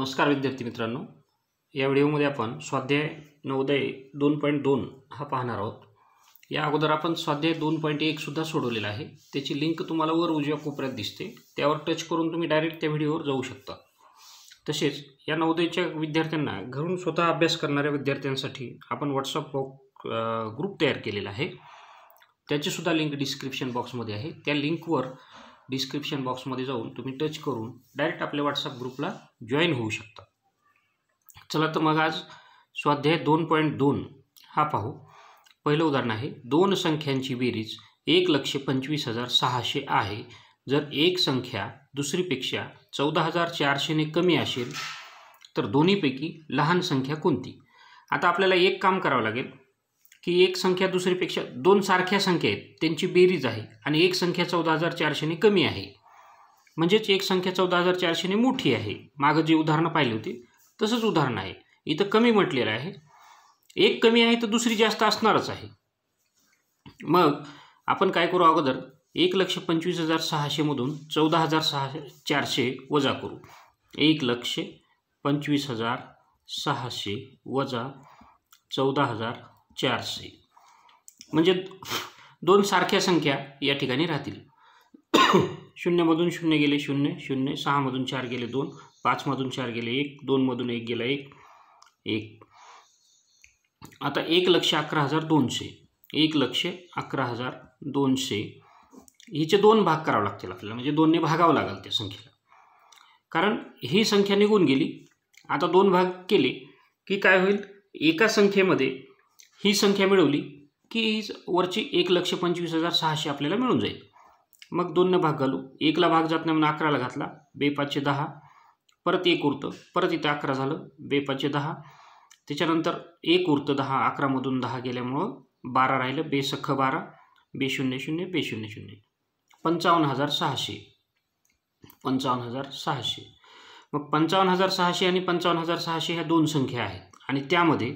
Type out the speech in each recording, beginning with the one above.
नमस्कार विद्यार्थी मित्रांनो, या व्हिडिओमध्ये आपण स्वाध्याय नवोदय 2.2 हा पाहणार आहोत। या अगोदर आपण स्वाध्याय 2.1 सुद्धा सोडवलेला आहे। त्याची लिंक तुम्हाला वर उजव्या कोपऱ्यात दिसते, त्यावर टच करून तुम्ही डायरेक्ट त्या व्हिडिओवर जाऊ शकता। तसेच या नवोदयच्या विद्यार्थ्यांना घरून स्वतः अभ्यास करणाऱ्या विद्यार्थ्यांसाठी आपण व्हॉट्सअप ग्रुप तयार केलेला आहे। त्याची सुद्धा लिंक डिस्क्रिप्शन बॉक्समध्ये आहे। त्या लिंकवर डिस्क्रिप्शन बॉक्समध्ये जाऊन तुम्ही टच करून डायरेक्ट आपल्या व्हॉट्सअप ग्रुपला जॉईन होऊ शकता। चला तर मग आज स्वाध्याय 2.2 हा पाहू। पहिलं उदाहरण आहे, दोन संख्यांची बेरीज 1,25,600 आहे। जर एक संख्या दुसरीपेक्षा 14,400 ने कमी असेल तर दोन्हीपैकी लहान संख्या कोणती? आता आपल्याला एक काम करावं लागेल की एक संख्या दुसरीपेक्षा दोन सारख्या संख्या आहेत त्यांची बेरीज आहे आणि एक संख्या 14,400 ने कमी आहे, म्हणजेच एक संख्या 14,400 ने मोठी आहे। मागे जी उदाहरणं पाहिली होती तसंच उदाहरण आहे। इथं कमी म्हटलेलं आहे, एक कमी आहे तर दुसरी जास्त असणारच आहे। मग आपण काय करू, अगोदर 1,25,600 मधून 14,400 वजा करू। 1,25,600 वजा 14,400 म्हणजे दोन सारख्या संख्या या ठिकाणी राहतील। 0 मधून 0 गेले 0 0, 6 मधून 4 गेले 2, 5 मधून 4 गेले 1, 2 मधून 1 गेला 1 1। आता 1,11,200 1,11,200 हिचे दोन भाग करावे लागतील आपल्याला, म्हणजे 2 ने भागावं लागेल त्या संख्येला, कारण ही संख्या निघून गेली। आता दोन भाग केले की काय होईल, एका संख्येमध्ये ही संख्या मिळवली की वरची 1,25,600 आपल्याला मिळून जाईल। मग 2 ने भाग घालू, 1 ला भाग जात नाही म्हणून 11 ला घातला, 2 5 10, परत 1 उरतं, परत इथं 11 झालं, 2 5 10, त्याच्यानंतर 1 उरतं 10, 11 मधून 10 गेल्यामुळं 12 राहिलं, 2 सख्ख 12, 2 0 0 2 0 0, 55,600 55,600। मग 55,600 आणि 55,600 ह्या दोन संख्या आहेत आणि त्यामध्ये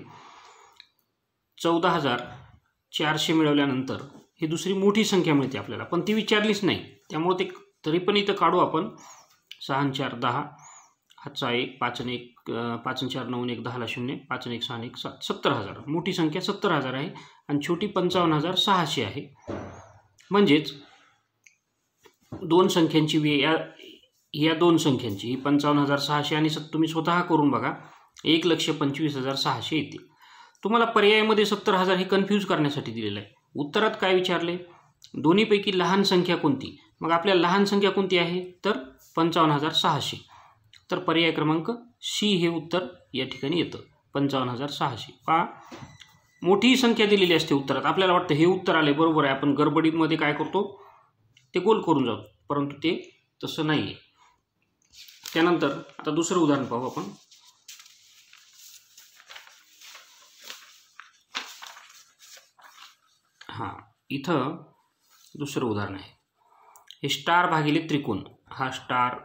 14,400 मिळवल्यानंतर ही दुसरी मोठी संख्या मिळते आपल्याला, पण ती विचारलीच नाही, त्यामुळे ते तरी पण इथं काढू आपण। 6 आणि 4 10, हातचा 1, 5 आणि 4 9 1 10 ला 0, 5 आणि 1 6 आणि 1 7, 70,000। मोठी संख्या 70,000 आहे आणि छोटी 55,600 आहे। म्हणजेच दोन संख्यांची या दोन संख्यांची ही 55,600 आणि तुम्ही स्वतः करून बघा 1,25,600 येते। तुम्हाला पर्यायामध्ये 70,000 हे कन्फ्यूज करण्यासाठी दिलेलं आहे। उत्तरात काय विचारले, दोन्हीपैकी लहान संख्या कोणती? मग आपल्याला लहान संख्या कोणती आहे तर 55,600, तर पर्याय क्रमांक सी हे उत्तर या ठिकाणी येतं 55,600। पहा, मोठी संख्या दिलेली असते उत्तरात, आपल्याला वाटतं हे उत्तर आले बरोबर आहे, आपण गडबडीमध्ये काय करतो ते गोल करून जातो, परंतु ते तसं नाही आहे। त्यानंतर आता दुसरं उदाहरण पाहू आपण। इथं दुसरं उदाहरण आहे, हे स्टार भागिले त्रिकोण, हा स्टार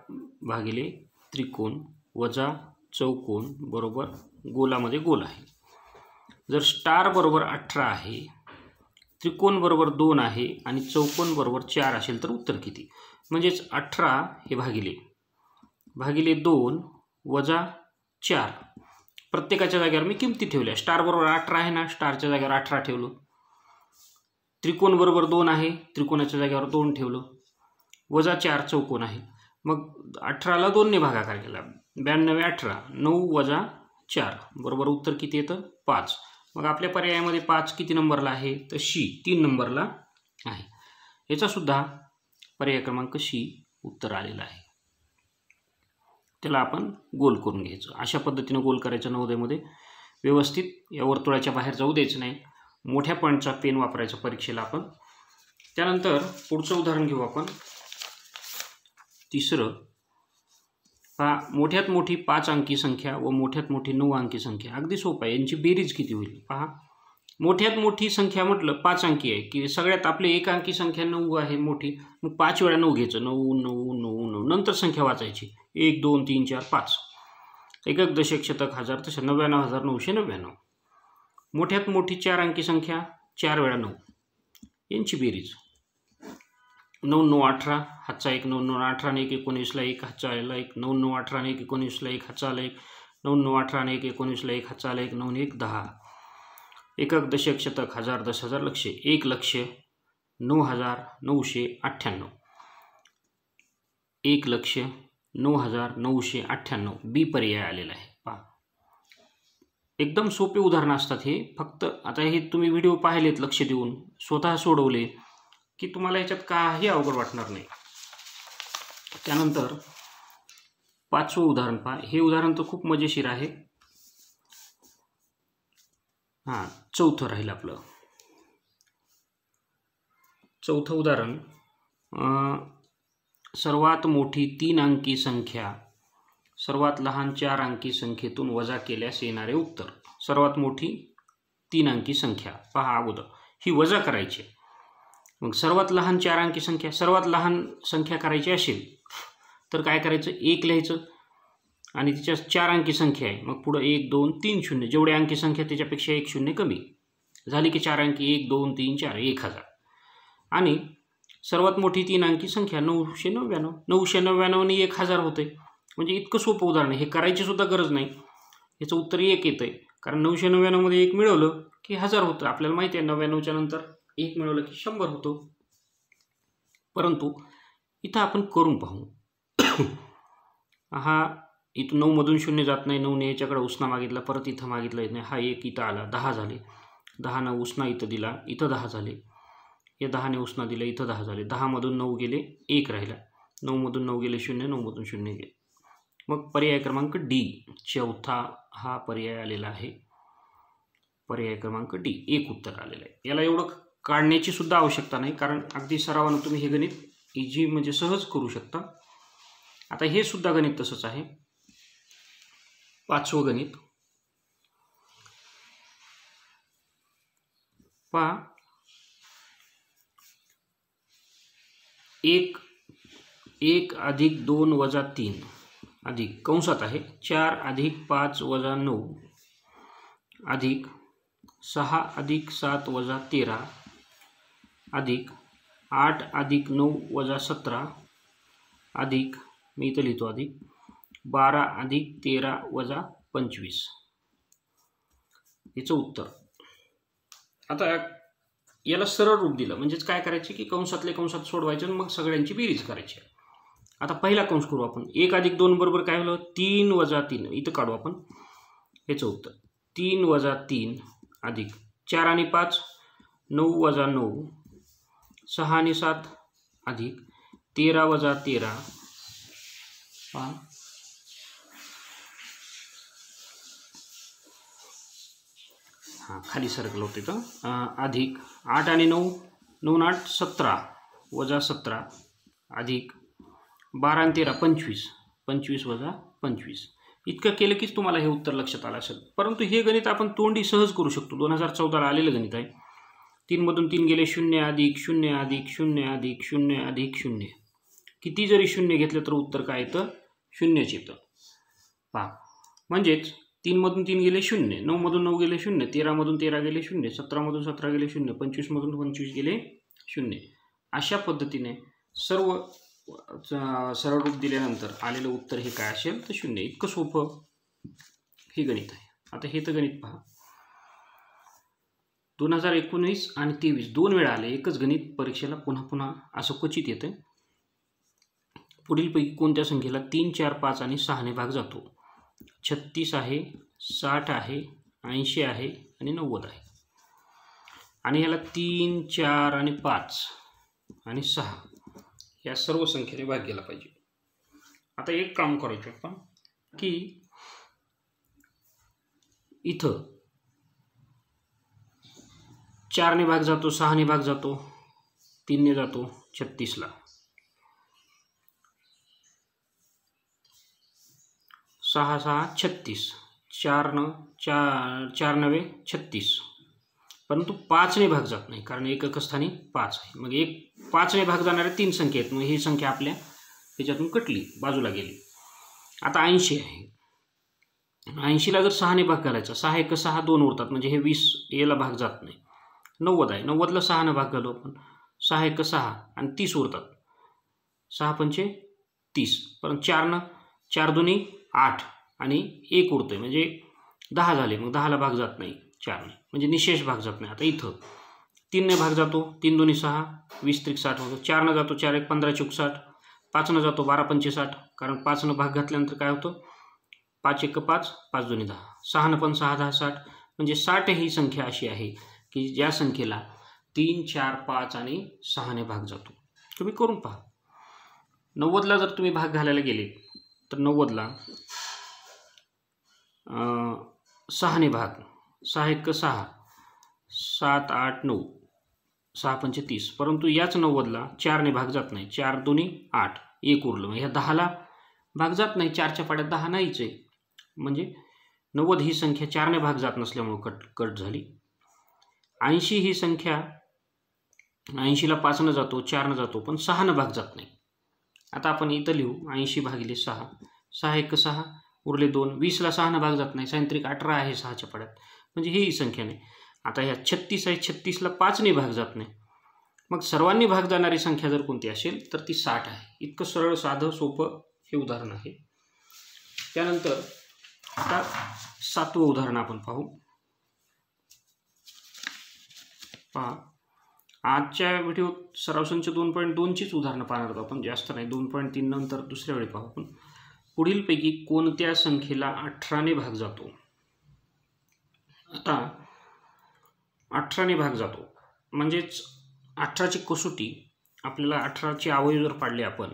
भागिले त्रिकोण वजा चौकोन बरोबर गोलामध्ये गोल आहे। जर स्टार बरोबर 18 आहे, त्रिकोण बरोबर 2 आहे आणि चौकोन बरोबर 4 असेल तर उत्तर किती? म्हणजेच 18 हे भागिले 2 वजा 4, प्रत्येकाच्या जागेवर मी किमती ठेवल्या। स्टार बरोबर 18 आहे ना, स्टारच्या जागेवर 18 ठेवलं। त्रिकोण बरोबर 2 आहे, त्रिकोणाच्या जागेवर 2 ठेवलं, वजा 4 चौकोन आहे। मग 18ला 2 ने भागाकार केला, 92 18, 9 वजा 4 बरोबर उत्तर किती येतं 5। मग आपल्या पर्यायामध्ये 5 किती नंबरला आहे तर सी 3 नंबरला आहे। याचा सुद्धा पर्याय क्रमांक सी उत्तर आलेलं आहे। त्याला आपण गोल करून घ्यायचं, अशा पद्धतीने गोल करायचं नवोदयमध्ये। व्यवस्थित या वर्तुळाच्या बाहेर जाऊ द्यायचं नाही, मोठ्या पॉईंटचा पेन वापरायचा परीक्षेला आपण। त्यानंतर पुढचं उदाहरण घेऊ आपण, तिसरं। पहा, मोठ्यात मोठी 5 अंकी संख्या व मोठ्यात मोठी 9 अंकी संख्या, अगदी सोपं आहे, यांची बेरीज किती होईल? पहा, मोठ्यात मोठी संख्या म्हटलं 5 अंकी आहे की सगळ्यात आपली एक अंकी संख्या 9 आहे मोठी, मग 5 वेळा 9 घ्यायचं, 9 9 9 9, नंतर संख्या वाचायची 1 2 3 4 5, एकक दशक शतक हजार, तसं 99,999। मोठ्यात मोठी 4 अंकी संख्या 4 वेळा 9, यांची बेरीज 9 9 18 हातचा 1, 9 9 18 ने 1 19ला 1 हातचा आला 1, 9 9 18 ने 1 19ला 1 हातचा आला 1, 9 9 18 ने 1 19ला 1 हातचा आला 1, 9 1 10. एकक, दशक, शतक, हजार, 10,000, लक्ष. 1,09,998. 1,09,998 बी पर्याय आलेला आहे. पहा, एकदम सोपे उदाहरणं असतात हे. फक्त आता हे तुम्ही व्हिडिओ पाहिलेत लक्ष देऊन, स्वतः सोडवले की तुम्हाला याच्यात काही अवघड वाटणार नाही. त्यानंतर 5वं उदाहरण पहा. हे उदाहरण तर खूप मजेशीर आहे. हां, 4थं राहील आपलं. 4थं उदाहरण, सर्वात मोठी 3 अंकी संख्या सर्वात लहान 4 अंकी संख्येतून वजा केल्यास येणारे उत्तर. सर्वात मोठी 3 अंकी संख्या पहा. अगोदर ही वजा करायची. मग सर्वात लहान 4 अंकी संख्या, सर्वात लहान संख्या करायची असेल तर काय करायचं, 1 लिहायचं आणि तिच्या 4 अंकी संख्या आहे. मग पुढं 1 2 3 0, जेवढे अंकी संख्या त्याच्यापेक्षा 1 0 कमी झाली की 4 अंकी 1 2 3 4 1000. आणि सर्वात मोठी 3 अंकी संख्या 999. 999 ने 1000 होते. म्हणजे इतकं सोपं उदाहरण आहे. हे करायची सुद्धा गरज नाही. याचं उत्तर 1 येतं आहे. कारण 999 मध्ये 1 मिळवलं की 1000 होतं. आपल्याला माहिती आहे 99च्या नंतर 1 मिळवलं की 100 होतो. परंतु इथं आपण करून पाहू. हा इथं 9 मधून 0 जात नाही. 9 ने याच्याकडे उसना मागितला, परत इथं मागितला येत नाही. हा 1 इथं आला, 10 झाले. 10 ने उसना इथं दिला, इथं 10 झाले. या 10 ने उसना दिला, इथं 10 झाले. 10 मधून 9 गेले, 1 राहिला. 9 मधून 9 गेले 0, 9 मधून 0 गेले. मग पर्याय क्रमांक डी, 4था हा पर्याय आलेला आहे. पर्याय क्रमांक डी 1 उत्तर आलेलं आहे. याला एवढं काढण्याची सुद्धा आवश्यकता नाही, कारण अगदी सरावानं तुम्ही हे गणित इझी म्हणजे सहज करू शकता. आता हे सुद्धा गणित तसंच आहे. 5वं गणित पहा. 1 अधिक 2 वजा 3 अधिक कंसात आहे 4 अधिक 5 वजा 9 अधिक 6 अधिक 7 वजा 13 अधिक 8 अधिक 9 वजा 17 अधिक, मी इथं लिहितो अधिक 12 अधिक 13 वजा 25. याचं उत्तर. आता याला सरळ रूप दिलं म्हणजेच काय करायचे की कंसातले कंसात सोडवायचे आणि मग सगळ्यांची बेरीज करायची. आता पहिला कंस करू आपण. 1 अधिक 2 बरोबर काय होलं, 3 वजा 3. इथं काढू आपण. याचं उत्तर 3 वजा 3 अधिक 4 आणि 5 9 वजा 9 6 आणि 7 अधिक 13 वजा 13. हां, खाली सरकलं होतं इथं. अधिक 8 आणि 9 9 8 17 वजा 17 अधिक 12 आणि 13 25 25 वजा 25. इतकं केलं कीच तुम्हाला हे उत्तर लक्षात आलं असेल. परंतु हे गणित आपण तोंडी सहज करू शकतो. 2014ला आलेलं गणित आहे. 3 मधून 3 गेले 0 अधिक 0 अधिक 0 अधिक 0 अधिक 0. किती जरी 0 घेतलं तर उत्तर काय येतं, 0च येतं. पहा, म्हणजेच 3 मधून 3 गेले 0, 9 मधून 9 गेले 0, 13 मधून 13 गेले 0, 17 मधून 17 गेले 0, 25 मधून 25 गेले 0. अशा पद्धतीने सर्व सरळ रूप दिल्यानंतर आलेलं उत्तर हे काय असेल तर 0. इतकं सोपं हे गणित आहे. आता हे तर गणित पहा. 2019 आणि 23 2 वेळा आले एकच गणित परीक्षेला. पुन्हा पुन्हा असं क्वचित येतं. पुढीलपैकी कोणत्या संख्येला 3 4 5 आणि 6 ने भाग जातो. 36 आहे, 60 आहे, 80 आहे आणि 90 आहे. आणि ह्याला 3 4 आणि 5 आणि 6 या सर्व संख्येने भाग गेला पाहिजे. आता एक काम करायचं आपण की इथं 4 ने भाग जातो, 6 ने भाग जातो, 3 ने जातो 36ला. 6 6 36, 4 9 36. परंतु 5 ने भाग जात नाही कारण एकक स्थानी 5 आहे. मग 5 ने भाग जाणाऱ्या 3 संख्या आहेत. मग ही संख्या आपल्या त्याच्यातून कटली, बाजूला गेली. आता 80 आहे. 80ला जर 6 ने भाग घालायचा, 6 1 6 2 उरतात म्हणजे हे 20 याला भाग जात नाही. 90 आहे. 90ला 6 ने भाग घालू आपण. 6 एक 6 आणि 30 उरतात. 6 पंचे 30, परंतु 4 4 दुनी 8 आणि 1 उरतोय म्हणजे 10 झाले. मग 10ला भाग जात नाही 4ने, म्हणजे निशेष भाग जात नाही. आता इथं 3ने भाग जातो, 3 दुनी 6, 20 त्रिक 60 होतो. 4 जातो, 4 एक 15 चौक 60, 5 जातो, 12 पंचे 60, कारण 5 भाग घातल्यानंतर काय होतं, 5 एक 5, 5 दुनी 10, 6 पण 6 10 60, म्हणजे 60 ही संख्या अशी आहे की ज्या संख्येला 3 4 5 आणि 6ने भाग जातो. तुम्ही करून पहा. 90ला जर तुम्ही भाग घालायला गेले तर 90ला 6ने भाग, 6 एक 6, 7 8 9, 6 पंचे 30, परंतु याच 90ला 4ने भाग जात नाही. 4 दुनी 8, 1 उरलं. ह्या 10ला भाग जात नाही, 4च्या पाड्यात 10 नाहीच आहे, म्हणजे 90 ही संख्या 4ने भाग जात नसल्यामुळे कट झाली. 80 ही संख्या 80ला 5 जातो, 4 जातो, पण 6 भाग जात नाही. आता आपण इथं लिहू 80 भागिले 6, 6 एक 6 उरले 2, 20ला 6 भाग जात नाही, 6 18 आहे 6च्या पाड्यात, म्हणजे ही संख्या नाही. आता ह्या 36 आहे, 36ला 5ने भाग जात नाही. मग सर्वांनी भाग जाणारी संख्या जर कोणती असेल तर ती 60 आहे. इतकं सरळ साधं सोपं हे उदाहरण आहे. त्यानंतर आता 7वं उदाहरण आपण पाहू. पहा, आजच्या व्हिडिओत सराव संच 2.2चीच उदाहरणं पाहणार आहोत आपण, जास्त नाही. 2.3 नंतर दुसऱ्या वेळी पाहू आपण. पुढीलपैकी कोणत्या संख्येला 18ने भाग जातो? आता 18ने भाग जातो म्हणजेच 18ची कसोटी, आपल्याला 18चे अवयव जर पाडले आपण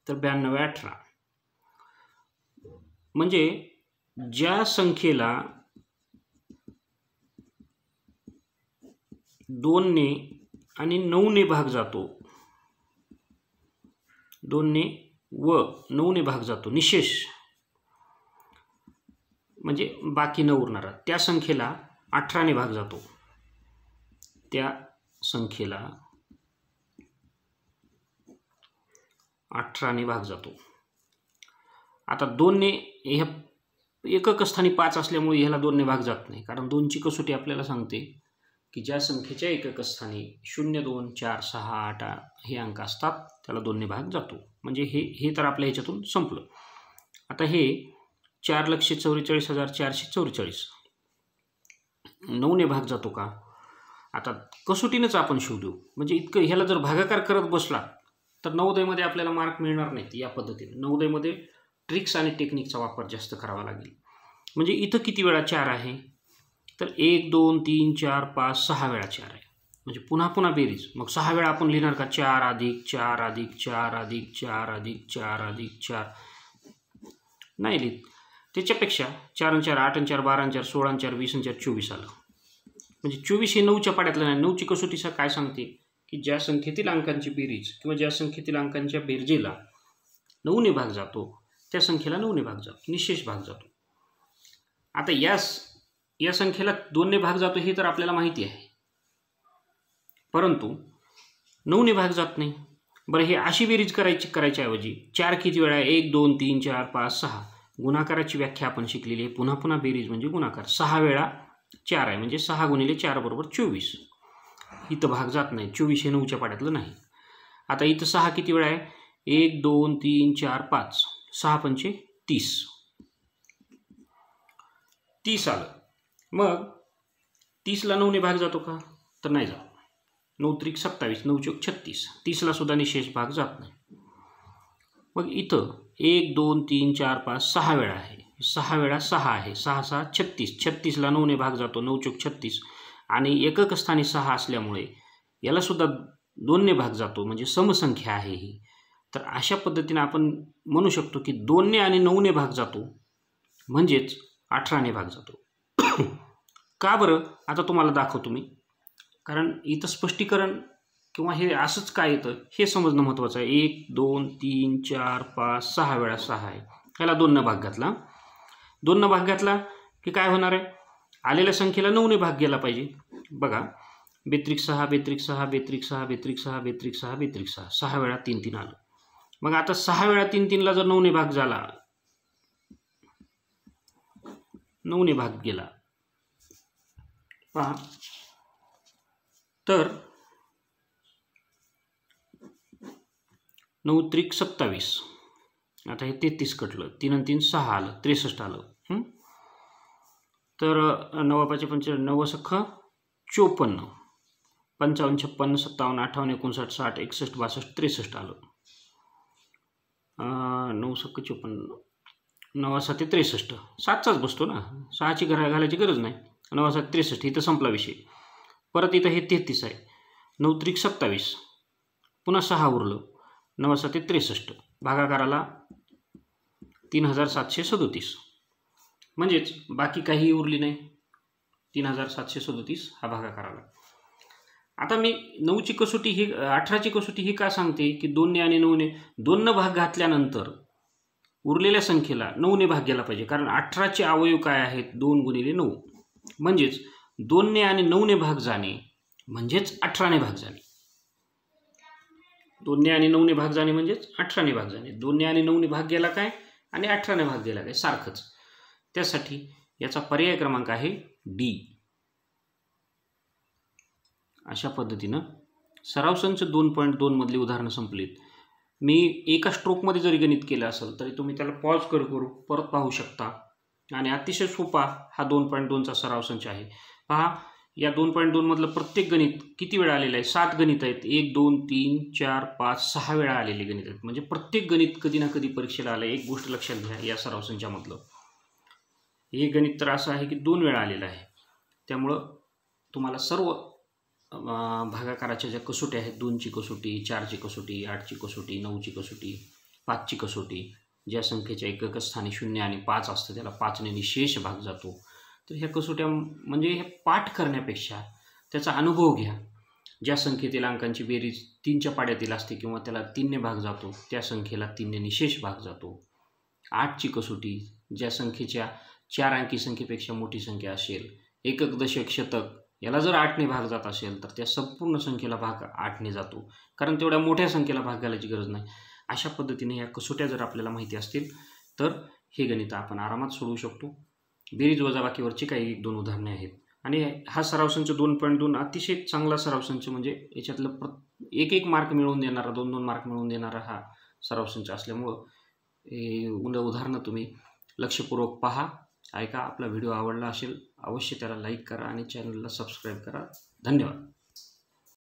तर 92 18, म्हणजे ज्या संख्येला 2ने आणि 9ने भाग जातो, 2ने व 9ने भाग जातो, निशेष म्हणजे बाकी न उरणारा, त्या संख्येला 18ने भाग जातो. त्या संख्येला 18ने भाग जातो. आता 2ने ह्या एकक स्थानी 5 असल्यामुळे ह्याला 2ने भाग जात नाही, कारण 2ची कसोटी आपल्याला सांगते की ज्या संख्येच्या एकक स्थानी 0 2 4 6 8 हे अंक असतात त्याला 2ने भाग जातो. म्हणजे हे तर आपल्या ह्याच्यातून संपलं. आता हे 4,44,444 9ने भाग जातो का? आता कसोटीनंच आपण शोधू. म्हणजे इतकं ह्याला जर भागाकार करत बसला तर नवोदयमध्ये आपल्याला मार्क मिळणार नाहीत. या पद्धतीने नवोदयमध्ये ट्रिक्स आणि टेक्निकचा वापर जास्त करावा लागेल. म्हणजे इथं किती वेळा 4 आहे तर 1 2 3 4 5 6 वेळा 4 आहे. म्हणजे पुन्हा पुन्हा बेरीज. मग 6 वेळा आपण लिहिणार का? 4 अधिक 4 अधिक 4 अधिक 4 अधिक 4 अधिक 4 नाही लिहित. त्याच्यापेक्षा 4 आणि 4 8 आणि 4 12 आणि 4 16 आणि 4 20 आणि 4 24 आलं. म्हणजे 24 हे 9च्या पाड्यातलं नाही. 9ची कसोटीचा काय सांगते की ज्या संख्येतील अंकांची बेरीज किंवा ज्या संख्येतील अंकांच्या बेरजेला 9ने भाग जातो त्या संख्येला 9ने भाग जातो, निशेष भाग जातो. आता या संख्येला 2ने भाग जातो हे तर आपल्याला माहिती आहे, परंतु 9ने भाग जात नाही. बरं, हे अशी बेरीज करायच्या ऐवजी 4 किती वेळा? 1 2 3 4 5 6. गुणाकाराची व्याख्या आपण शिकलेली आहे. पुन्हा पुन्हा बेरीज म्हणजे गुणाकार. 6 वेळा 4 आहे म्हणजे 6 गुणिले 4 बरोबर 24. इथं भाग जात नाही. 24 हे 9च्या पाड्यातलं नाही. आता इथं 6 किती वेळा आहे? 1 2 3 4 5. 6 पंचे 30. 30 आलं. मग 30ला 9ने भाग जातो का? तर नाही जात. 9 त्रिक 27, 9 चौक 36. 30ला सुद्धा निशेष भाग जात नाही. मग इथं 1 2 3 4 5 6 वेळा आहे. 6 वेळा 6 आहे. 6 6 36. 36ला 9ने भाग जातो. 9 चौक 36 आणि एकक स्थानी 6 असल्यामुळे याला सुद्धा 2ने भाग जातो, म्हणजे समसंख्या आहे ही. तर अशा पद्धतीने आपण म्हणू शकतो की 2ने आणि 9ने भाग जातो म्हणजेच 18ने भाग जातो. का बरं? आता तुम्हाला दाखवतो मी, कारण इथं स्पष्टीकरण किंवा हे असंच काय येतं हे समजणं महत्त्वाचं आहे. 1 2 3 4 5 6 वेळा 6 आहे. ह्याला 2ने भाग घातला. 2ने भाग घातला की काय होणार आहे? आलेल्या संख्येला 9ने भाग गेला पाहिजे. बघा, 42 6 42 6 42 6 42 6 42 6 42 6. 6 वेळा 3 3 आलं. मग आता 6 वेळा 3 3ला जर 9ने भाग झाला, 9ने भाग गेला पहा, तर 9 त्रिक 27. आता हे 33 कटलं, 3 आणि 3 6 आलं, 63 आलं. तर 9 5 पंचे 9 सख्ख 54, 55 56 57 58 59 60 61 62 63 आलं. 9 सख्ख 54, 9 7 63, 7चाच बसतो ना, 6ची घालायची गरज नाही. 9 7 63, इथं संपला विषय. परत इथं हे 33 आहे, 9 त्रिक 27, पुन्हा 6 उरलं, 9 7 63, भागाकाराला 3737, म्हणजेच बाकी काही उरली नाही. 3737 हा भागाकाराला. आता मी 9ची कसोटी ही 18ची कसोटी ही का सांगते की 2ने आणि 9ने 2 भाग घातल्यानंतर उरलेल्या संख्येला 9ने भाग गेला पाहिजे, कारण 18चे अवयव काय आहेत, 2 गुणिले 9, म्हणजेच 2ने आणि 9ने भाग जाणे म्हणजेच 18ने भाग जाणे. 2ने आणि 9ने भाग जाणे म्हणजेच 18ने भाग जाणे. 2ने आणि 9ने भाग गेला काय आणि 18ने भाग गेला काय, सारखंच. त्यासाठी याचा पर्याय क्रमांक आहे डी. अशा पद्धतीनं सराव संच 2.2 मधली उदाहरणं संपलीत. मी एका स्ट्रोकमध्ये जरी गणित केलं असेल तरी तुम्ही त्याला पॉज करू परत पाहू शकता. आणि अतिशय सोपा हा 2.2चा सराव संच आहे. पहा, या 2.2 मधलं प्रत्येक गणित किती वेळा आलेलं आहे, 7 गणित आहेत. 1 2 3 4 5 6 वेळा आलेले गणित आहेत. म्हणजे प्रत्येक गणित कधी ना कधी परीक्षेला आलं. एक गोष्ट लक्षात घ्या, या सराव संचामधलं हे गणित तर असं आहे की 2 वेळा आलेलं आहे. त्यामुळं तुम्हाला सर्व भागाकाराच्या ज्या कसोटी आहेत, 2ची कसोटी, 4ची कसोटी, 8ची कसोटी, 9ची कसोटी, 5ची कसोटी, ज्या संख्येच्या एकक स्थानी 0 आणि 5 असतं त्याला 5ने निशेष भाग जातो. तर ह्या कसोट्या म्हणजे हे पाठ करण्यापेक्षा त्याचा अनुभव घ्या. ज्या संख्येतील अंकांची बेरीज 3च्या पाड्यातील असते किंवा त्याला 3ने भाग जातो त्या संख्येला 3ने निशेष भाग जातो. 8ची कसोटी, ज्या संख्येच्या 4 अंकी संख्येपेक्षा मोठी संख्या असेल, एकक दशक शतक याला जर 8ने भाग जात असेल तर त्या संपूर्ण संख्येला भाग 8ने जातो, कारण तेवढ्या मोठ्या संख्येला भाग घालायची गरज नाही. अशा पद्धतीने या कसोट्या जर आपल्याला माहिती असतील तर हे गणित आपण आरामात सोडवू शकतो. बेरीज वजाबाकीवरची काही 1-2 उदाहरणे आहेत. आणि हा सराव संच 2.2 अतिशय चांगला सराव संच, म्हणजे याच्यातलं एक मार्क मिळवून देणारा, 2-2 मार्क मिळवून देणारा हा सराव संच असल्यामुळं उदाहरणं तुम्ही लक्षपूर्वक पहा, ऐका. आपला व्हिडिओ आवडला असेल अवश्य त्याला लाईक करा आणि चॅनलला सबस्क्राईब करा. धन्यवाद.